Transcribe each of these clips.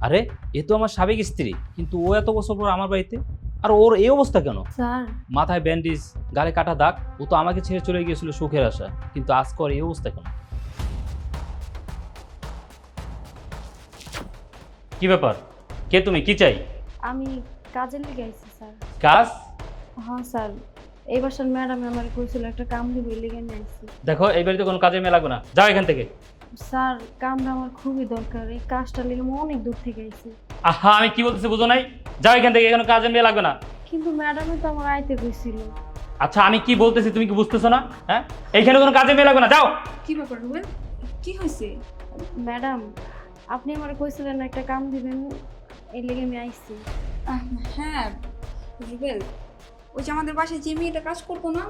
আরে এ তো আমার সাবেক স্ত্রী, কিন্তু ও এত বছর পর আমার বাড়িতে, আর ওর এই অবস্থা কেন? স্যার মাথায় ব্যান্ডেজ, গালে কাটা দাগ। ও তো আমাকে ছেড়ে চলে গিয়েছিল সুখের আশা, কিন্তু আজকে ওর এই অবস্থা কেন? কি ব্যাপার? কে তুমি? কি চাই? আমি কাজে লেগে আইছি স্যার। কাজ? হ্যাঁ স্যার, এই বাসার ম্যাডাম আমার কইছিল একটা কাম দিবে, লেগে নিয়ে আইছি। দেখো, এই বাড়িতে কোনো কাজে মেয়ে লাগবে না, যাও এখান থেকে। স্যার কামটা আমার খুবই দরকার, এই কাজটা লেগে আমি অনেক দূর থেকে আইছি। আহা, আমি কি বলতেছি বুঝো নাই? যাও এখান থেকে, এখানে কাজে মেয়ে লাগবে না। কিন্তু ম্যাডামে তো আমার আইতে কইছিল। আচ্ছা, আমি কি বলতেছি তুমি কি বুঝতেছো না? হ্যাঁ, এইখানে কোনো কাজে মেয়ে লাগবে না, যাও। কি ব্যাপার রুবেল, কি হয়েছে? ম্যাডাম, আপনি আমার কইছিলেন একটা কাম দিবেন, এই লেগে আমি আইছি। আহ, হ্যাঁ রুবেল, ওই যে আমাদের বাসায় যে মেয়েটা কাজ করতো না,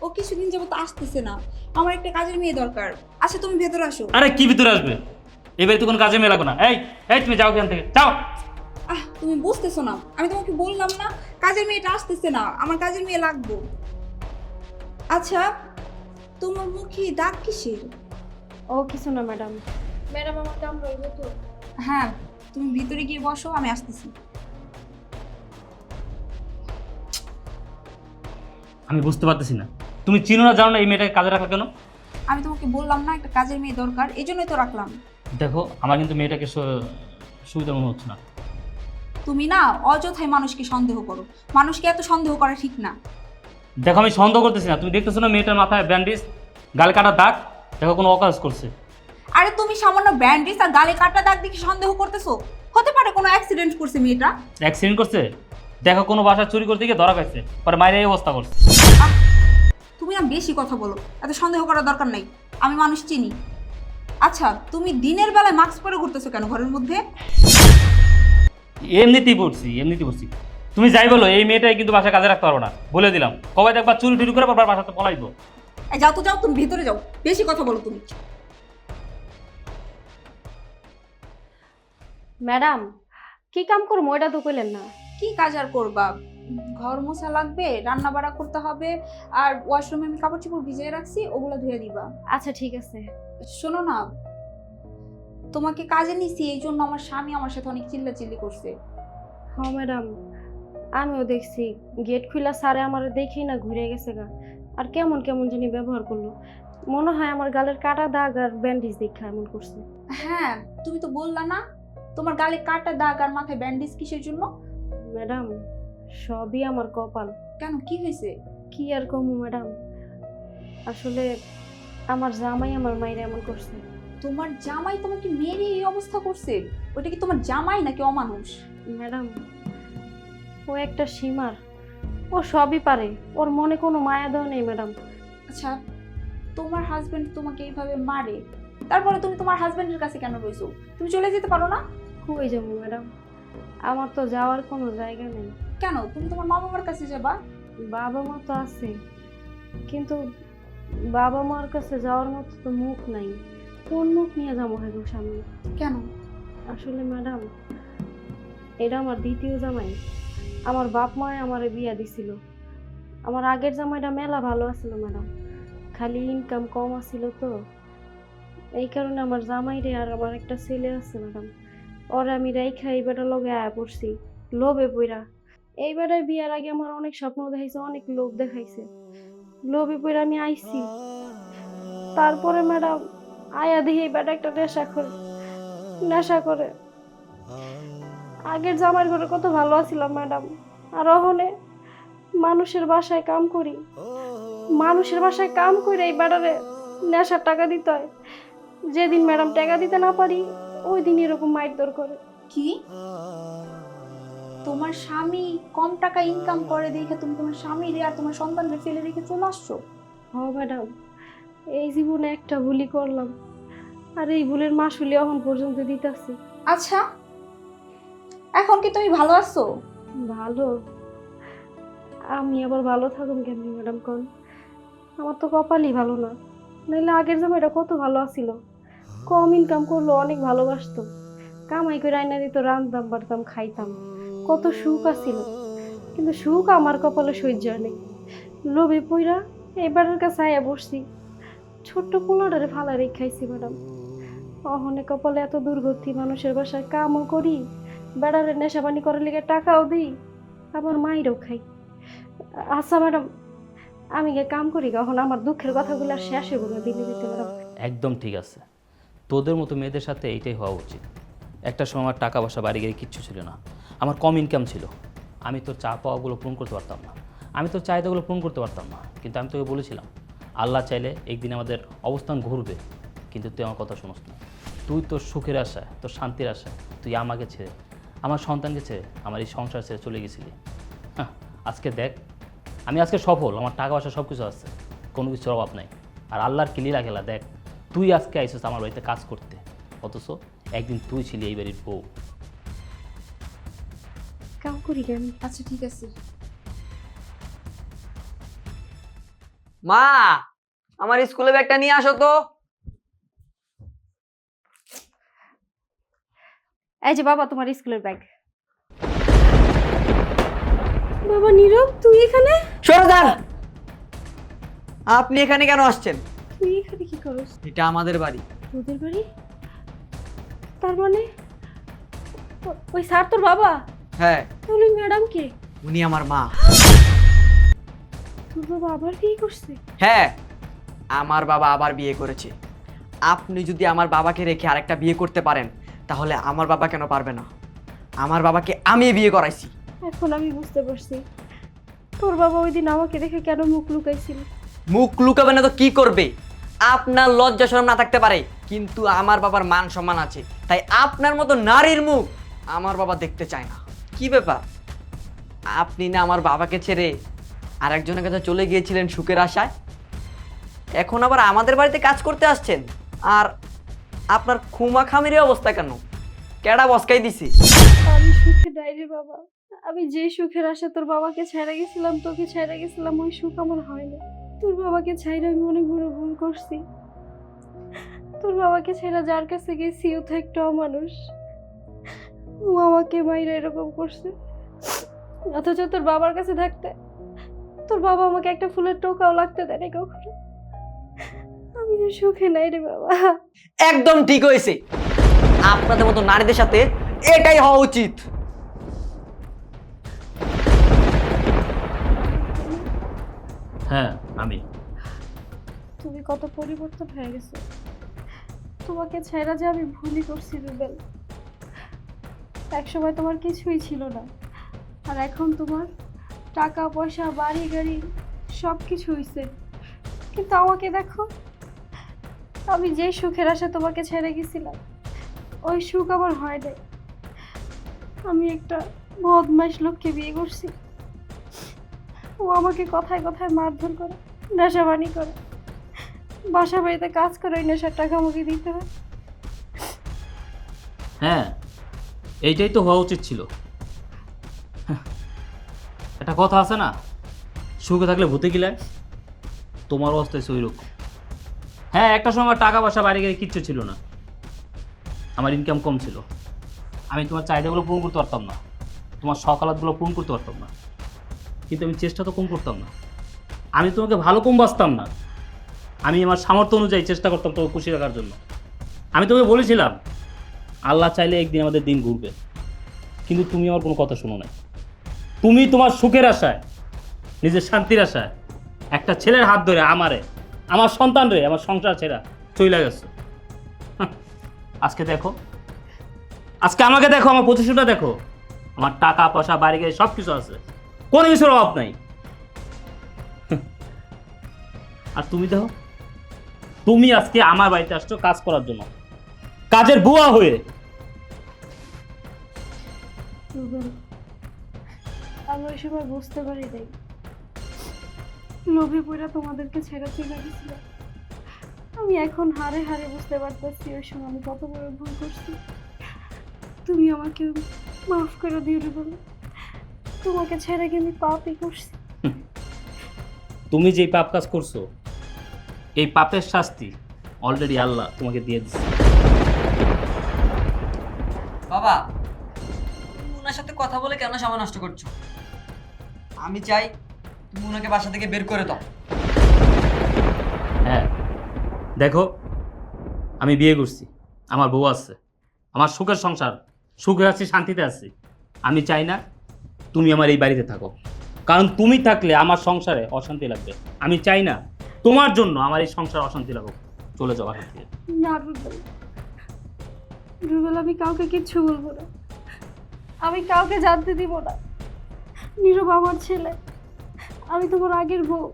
ও কিছুদিন যাবত আসতেছে না। আমার একটা কাজের মেয়ে দরকার। আচ্ছা তুমি ভেতরে আসো। আরে কি ভিতরে আসবে? এই বাড়িতে কোনো কাজে মেয়ে লাগবে না। এই এই তুমি যাও এখান থেকে, যাও। তুমি বুঝতেছো না, আমি তোমাকে বললাম না কাজের মেয়েটা আসতেছে না, আমার কাজের মেয়ে লাগবে। আচ্ছা তোমার মুখে দাগ কিসের? ও কিছু না ম্যাডাম। ম্যাডাম আমার কাম রইল তো। হ্যাঁ, তুমি ভিতরে গিয়ে বসো, আমি আসতেছি। আমি বুঝতে পারতেছি না, তুমি চিনো না জানো না এই মেয়েটাকে কাজে রাখা কেন? আমি তোমাকে বললাম না একটা কাজের মেয়ে দরকার, এই জন্যই তো রাখলাম। দেখো, আমার কিন্তু মেয়েটাকে সুবিধা মনে হচ্ছে না। তুমি না অযথাই মানুষকে সন্দেহ করো, মানুষকে এত সন্দেহ করা ঠিক না। দেখো, আমি সন্দেহ করতেছি না, তুমি দেখতেছো না মেয়েটার মাথায় ব্যান্ডেজ, গালে কাটা দাগ। দেখো, কোনো অকাজ করছে। আরে তুমি সামান্য ব্যান্ডেজ আর গালে কাটা দাগ দেখে সন্দেহ করতেছো? হতে পারে কোনো অ্যাক্সিডেন্ট করছে মেয়েটা। অ্যাক্সিডেন্ট করছে? দেখো, কোনো বাসা চুরি করতে গিয়ে ধরা খাইছে, পরে মায়ের এই অবস্থা করছে। আহ, তুমি না বেশি কথা বলো, এত সন্দেহ করার দরকার নাই। আমি মানুষ চিনি। আচ্ছা তুমি দিনের বেলায় মাস্ক পরে ঘুরতেছো কেন ঘরের মধ্যে? এমনিতেই পড়ছি। তুমি যাই বলো, এই মেয়েটাই কিন্তু বাসায় কাজে রাখতে পারবো না, বলে দিলাম। কবে দেখবা চুরি টুরি করে বাবার বাসাতে পলাইবো। এই যাও তো যাও, তুমি ভিতরে যাও, বেশি কথা বলো তুমি। ম্যাডাম, কি কাম করবো এটা তো কইলেন না। কি কাজ আর করবা? ঘর মোছা লাগবে, রান্না বাড়া করতে হবে, আর ওয়াশরুমে আমি কাপড় চোপড় ভিজিয়ে রাখছি, ওগুলো ধুয়ে দিবা। আচ্ছা ঠিক আছে। শোনো না, তোমাকে কাজে নিছি এই জন্য আমার স্বামী আমার সাথে অনেক চিল্লাচিল্লি করছে। হ্যাঁ ম্যাডাম, আমিও দেখছি গেট খুলা সারে আমার দেখেই না ঘুরে গেছে গা। আর কেমন কেমন জানি ব্যবহার করলো, মনে হয় আমার গালের কাটা দাগ আর ব্যান্ডেজ দেখা এমন করছে। হ্যাঁ, তুমি তো বললা না তোমার গালে কাটা দাগ আর মাথায় ব্যান্ডেজ কিসের জন্য? ম্যাডাম, সবই আমার কপাল। কেন, কি হয়েছে? কি আর কমু ম্যাডাম, আসলে আমার জামাই আমার মায়ের এমন করছে। তোমার জামাই তোমাকে মেরে এই অবস্থা করছে? ওটা কি তোমার জামাই নাকি অমানুষ? ম্যাডাম, ও একটা সীমার, ও সবই পারে, ওর মনে কোনো মায়া দেওয়া নেই ম্যাডাম। আচ্ছা, তোমার হাজবেন্ড তোমাকে এইভাবে মারে, তারপরে তুমি তোমার হাজবেন্ডের কাছে কেন রইছো? তুমি চলে যেতে পারো না? কই যাবো ম্যাডাম, আমার তো যাওয়ার কোনো জায়গা নেই। কেন, তুমি তোমার মা বাবার কাছে যাবা। বাবা মা তো আছে, কিন্তু বাবা মার কাছে যাওয়ার মতো তো মুখ নাই। কোন মুখ নিয়ে যাবো হ্যাঁ সামনে? কেন? আসলে ম্যাডাম, এটা আমার দ্বিতীয় জামাই। আমার বাপ মায় আমারে বিয়া দিছিল। আমার আগের জামাইটা মেলা ভালো আছিল ম্যাডাম, খালি ইনকাম কম আছিল তো, এই কারণে আমার জামাইরে আর আমার একটা ছেলে আছে ম্যাডাম, ওরে আমি রাইখা এই বেটার লগে আয়া পড়ছি লোভে পইরা। এই বেটায় বিয়ার আগে আমার অনেক স্বপ্ন দেখাইছে, অনেক লোভ দেখাইছে, লোভে পইরা আমি আইছি। তারপরে ম্যাডাম আয়া দেখি এই বেটা একটা নেশা করে। আগের জামাইয়ের ঘরে কত ভালো আছিলাম ম্যাডাম, আর ওখানে মানুষের বাসায় কাম করি, মানুষের বাসায় কাম করে এই বেটারে নেশার টাকা দিতে হয়। যেদিন ম্যাডাম টাকা দিতে না পারি, ওই দিন এরকম মারধর করে। কি, তোমার স্বামী কম টাকা ইনকাম করে দেখে তুমি তোমার স্বামীরে আর তোমার সন্তানকে ফেলে রেখে চলে আসছো? হ ম্যাডাম, এই জীবনে একটা ভুলই করলাম, আর এই ভুলের মাসুলি এখন পর্যন্ত দিতেছি। আচ্ছা, এখন কি তুমি ভালো আছো? ভালো? আমি আবার ভালো থাকুম কেমনি ম্যাডাম কোন? আমার তো কপালই ভালো না, নাহলে আগের জামাইটা কত ভালো আছিল, কম ইনকাম করলো, অনেক ভালোবাসতো, কামাই করে আইনা দিত, রান্ধতাম বাড়তাম খাইতাম, কত সুখ আছিল। কিন্তু সুখ আমার কপালে সহ্য নেই, লোভে পইরা এবারের কাছে আয়া বসছি, ছোট্ট পোলাটারে ফালা রেখাইছি ম্যাডাম। অহনে কপালে এত দুর্গতি, মানুষের বাসায় কামও করি, বেড়ারে নেশা পানি করার লিগে টাকাও দিই, আবার মাইরও খাই। আচ্ছা ম্যাডাম, আমি গিয়ে কাম করি, কখন আমার দুঃখের কথাগুলো আর শেষ হইব না দিনে দিতে ম্যাডাম। একদম ঠিক আছে, তোদের মতো মেয়েদের সাথে এইটাই হওয়া উচিত। একটা সময় আমার টাকা পয়সা বাড়ি গিয়ে কিচ্ছু ছিল না, আমার কম ইনকাম ছিল, আমি তোর চা পাওয়াগুলো পূরণ করতে পারতাম না, আমি তোর চাহিদাগুলো পূরণ করতে পারতাম না। কিন্তু আমি তোকে বলেছিলাম আল্লাহ চাইলে একদিন আমাদের অবস্থান ঘুরবে, কিন্তু তুই আমার কথা শুনোস না। তুই তোর সুখের আশায়, তোর শান্তির আশায় তুই আমাকে ছেড়ে, আমার সন্তানকে ছেড়ে, আমার এই সংসার ছেড়ে চলে গেছিলি। হ্যাঁ, আজকে দেখ আমি আজকে সফল, আমার টাকা পয়সা সব কিছু আছে, কোনো কিছুর অভাব নাই। আর আল্লাহর কি লীলা খেলা দেখ, তুই আজকে আইসিস আমার বাড়িতে কাজ করতে, অথচ একদিন তুই ছিলি এই বাড়ির বউ। কাম করি আমি। আচ্ছা ঠিক আছে। মা, আমার স্কুলে ব্যাগটা নিয়ে আসো তো। এই যে বাবা, তোমার স্কুলের ব্যাগ। বাবা নীরব, তুই এখানে? সরে যান। আপনি এখানে কেন আসছেন? তুই এখানে কি করছ? এটা আমাদের বাড়ি। তোদের বাড়ি? তার মানে ওই স্যার তোর বাবা? হ্যাঁ, তাহলে ম্যাডাম কে? উনি আমার মা। তোর বাবা আবার বিয়ে করছে? হ্যাঁ, আমার বাবা আবার বিয়ে করেছে। আপনি যদি আমার বাবাকে রেখে আরেকটা বিয়ে করতে পারেন, তাহলে আমার বাবা কেন পারবে না? আমার বাবাকে আমি বিয়ে করাইছি। এখন আমি বুঝতে পারছি তোর বাবা ওই দিন আমাকে দেখে কেন মুখ লুকাইছিল। মুখ লুকাবে না তো কি করবে? আপনার লজ্জা শরম না থাকতে পারে, কিন্তু আমার বাবার মান সম্মান আছে, তাই আপনার মতো নারীর মুখ আমার বাবা দেখতে চায় না। কি ব্যাপার, আপনি না আমার বাবাকে ছেড়ে আরেকজনের কাছে চলে গিয়েছিলেন সুখের আশায়, এখন আবার আমাদের বাড়িতে কাজ করতে আসছেন? আর আপনার খুমা খামির অবস্থা কেন? কেডা বসকাই দিছি? আমি সুখে নাই রে বাবা। আমি যে সুখের আশা তোর বাবাকে ছেড়ে গেছিলাম, তোকে ছেড়ে গেছিলাম, ওই সুখ আমার হয় না। তোর বাবাকে ছাইরা আমি অনেক বড় ভুল করছি। তোর বাবাকে ছেড়ে যার কাছে গেছি ও তো একটা অমানুষ, ও আমাকে মাইরা এরকম করছে। অথচ তোর বাবার কাছে থাকতে তোর বাবা আমাকে একটা ফুলের টোকাও লাগতে দেয় না কখনো। আমি না সুখে নাই রে বাবা। একদম ঠিক হয়েছে, আপনাদের মতো নারীদের সাথে এটাই হওয়া উচিত। হ্যাঁ আমি। তুমি কত পরিবর্তন হয়ে গেছো। তোমাকে ছেড়া যে আমি ভুলই করছি রুবেল। একসময় তোমার কিছুই ছিল না, আর এখন তোমার টাকা পয়সা বাড়ি গাড়ি সব কিছু হইছে, কিন্তু আমাকে দেখো, আমি যে সুখের আশা তোমাকে ছেড়ে গেছিলাম ওই সুখ আমার হয় নাই। আমি একটা বদমাইশ লোককে বিয়ে করছি, ও আমাকে কথায় কথায় মারধর করে, নেশাবানি করে, বাসা বাড়িতে কাজ করে ওই নেশার টাকা আমাকে দিতে হয়। হ্যাঁ, এইটাই তো হওয়া উচিত ছিল। একটা কথা আছে না, সুখে থাকলে ভূতে গিলায়, তোমার অবস্থা হচ্ছে ওই রকম। হ্যাঁ, একটা সময় টাকা পয়সা বাইরে গিয়ে কিচ্ছু ছিল না, আমার ইনকাম কম ছিল, আমি তোমার চাহিদাগুলো পূরণ করতে পারতাম না, তোমার সকালাতগুলো পূরণ করতে পারতাম না, কিন্তু আমি চেষ্টা তো কম করতাম না, আমি তোমাকে ভালো কম বাঁচতাম না, আমি আমার সামর্থ্য অনুযায়ী চেষ্টা করতাম তোমাকে খুশি রাখার জন্য। আমি তোকে বলেছিলাম আল্লাহ চাইলে একদিন আমাদের দিন ঘুরবে, কিন্তু তুমি আমার কোনো কথা শোনো নাই। তুমি তোমার সুখের আশায়, নিজের শান্তির আশায় একটা ছেলের হাত ধরে আমার সন্তান রে, আমার সংসার ছেড়া চলে গেছো। আজকে দেখো, আজকে আমাকে দেখো, আমার পজিশনটা দেখো, আমার টাকা পয়সা বাড়ি গিয়ে সব কিছু আছে, কোনো কিছুর অভাব নাই। আর তুমি দেখো, তুমি আজকে আমার বাড়িতে আসছো কাজ করার জন্য, কাজের বুয়া হয়ে। রুবেল, আমি ওই সময় বুঝতে পারি নাই, লোভে পড়া তোমাদেরকে ছেড়ে চলে গেছিলাম। আমি এখন হারে হারে বুঝতে পারতেছি ওই সময় আমি কত বড় ভুল করছি। তুমি আমাকে মাফ করে দিও রুবেল, তোমাকে ছেড়ে গিয়ে আমি পাপই করছি। তুমি যে পাপ কাজ করছো, এই পাপের শাস্তি অলরেডি আল্লাহ তোমাকে দিয়ে দিচ্ছে। বাবা, তুমি ওনার সাথে কথা বলে কেন সময় নষ্ট করছো? আমি চাই তুমি ওনাকে বাসা থেকে বের করে দাও। হ্যাঁ দেখো, আমি বিয়ে করছি, আমার বউ আছে, আমার সুখের সংসার সুখে আছি, শান্তিতে আছি। আমি চাই না তুমি আমার এই বাড়িতে থাকো, কারণ তুমি থাকলে আমার সংসারে অশান্তি লাগবে। আমি চাই না তোমার জন্য আমার এই সংসারে অশান্তি লাগুক। চলে যাও বাসা থেকে। না রুবেল, রুবেল আমি কাউকে কিচ্ছু বলবো না, আমি কাউকে জানতে দিব না। নীরব আমার ছেলে, আমি তোমার আগের বউ,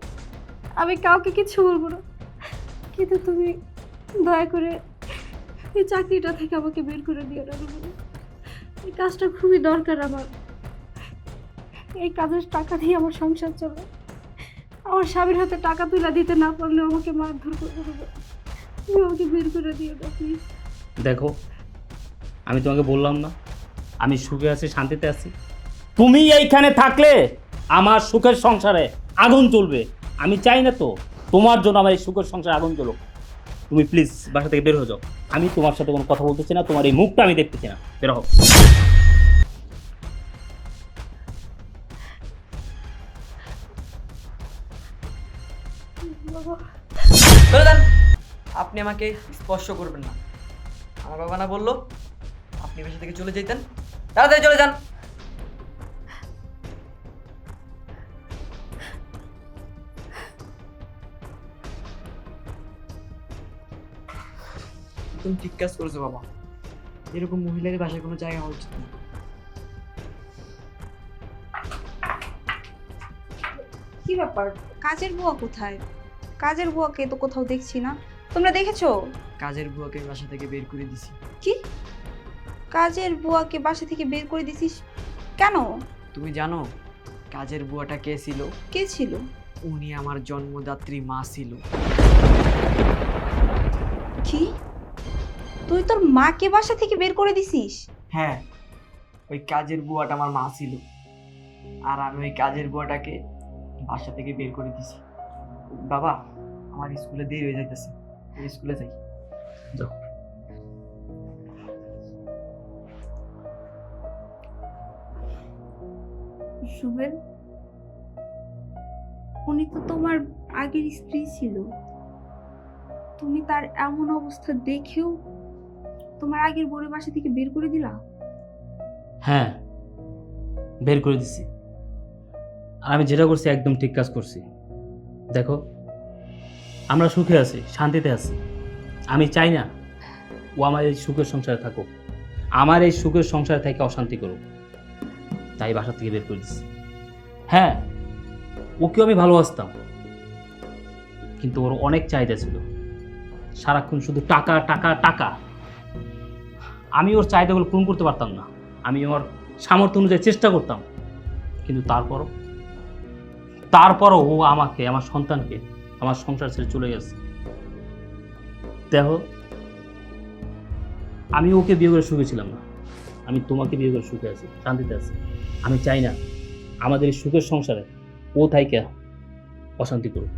আমি কাউকে কিচ্ছু বলবো না। কিন্তু তুমি দয়া করে এই চাকরিটা থেকে আমাকে বের করে দিও না রুবেল। এই কাজটা খুবই দরকার আমার। এই কাজের টাকা দিয়ে আমার সংসার চলে। আমার স্বামীর হাতে টাকা তুলে দিতে না পারলেও আমাকে মারধর করবে রুবেল। তুমি আমাকে বের করে দিও না প্লিজ। দেখো, আমি তোমাকে বললাম না আমি সুখে আছি, শান্তিতে আছি। তুমি এইখানে থাকলে আমার সুখের সংসারে আগুন জ্বলবে। আমি চাই না তো তোমার জন্য আমার এই সুখের সংসারে আগুন জ্বলুক। তুমি প্লিজ বাসা থেকে বের হয়ে যাও। আমি তোমার সাথে কোনো কথা বলতেছি না, তোমার এই মুখটা আমি দেখতেছি না। বের হও। বাবা, চলে যান। আপনি আমাকে স্পর্শ করবেন না। আমার বাবা না বললো আপনি বাসা থেকে চলে যেতেন? তাড়াতাড়ি চলে যান। তুমি ঠিক কাজ করেছো বাবা, এরকম মহিলাদের বাসায় কোনো জায়গা হওয়া উচিত না। কি ব্যাপার, কাজের বুয়া কোথায়? কাজের বুয়াকে তো কোথাও দেখছি না। তোমরা দেখেছো? কাজের বুয়াকে বাসা থেকে বের করে দিছি। কি, কাজের বুয়াকে বাসা থেকে বের করে দিছিস কেন? তুমি জানো কাজের বুয়াটা কে ছিল? কে ছিল? উনি আমার জন্মদাত্রী মা ছিল। কি, তুই তোর মাকে বাসা থেকে বের করে দিছিস? হ্যাঁ, ওই কাজের বুয়াটা আমার মা ছিল, আর আমি ওই কাজের বুয়াটাকে বাসা থেকে বের করে দিছি। বাবা, আমার স্কুলে দেরি হয়ে যাইতেছে, স্কুলে যাই। যাও। রুবেল, উনি তো তোমার আগের স্ত্রী ছিল। তুমি তার এমন অবস্থা দেখেও তোমার আগের বউয়ের বাসা থেকে বের করে দিলা? হ্যাঁ, বের করে দিছি। আর আমি যেটা করছি একদম ঠিক কাজ করছি। দেখো, আমরা সুখে আছি, শান্তিতে আছি। আমি চাই না ও আমার এই সুখের সংসারে থাকুক, আমার এই সুখের সংসারে থেকে অশান্তি করুক। তাই বাসা থেকে বের করে দিচ্ছি। হ্যাঁ, ওকেও আমি ভালোবাসতাম, কিন্তু ওর অনেক চাহিদা ছিল। সারাক্ষণ শুধু টাকা টাকা টাকা। আমি ওর চাহিদাগুলো পূরণ করতে পারতাম না। আমি ওর সামর্থ্য অনুযায়ী চেষ্টা করতাম, কিন্তু তারপরও ও আমাকে, আমার সন্তানকে, আমার সংসার ছেড়ে চলে গেছে। দেখো, আমি ওকে বিয়ে করে সুখে ছিলাম না, আমি তোমাকে বিয়ে করে সুখে আছি, শান্তিতে আছি। আমি চাই না আমাদের এই সুখের সংসারে ও থাইকে অশান্তি করুক।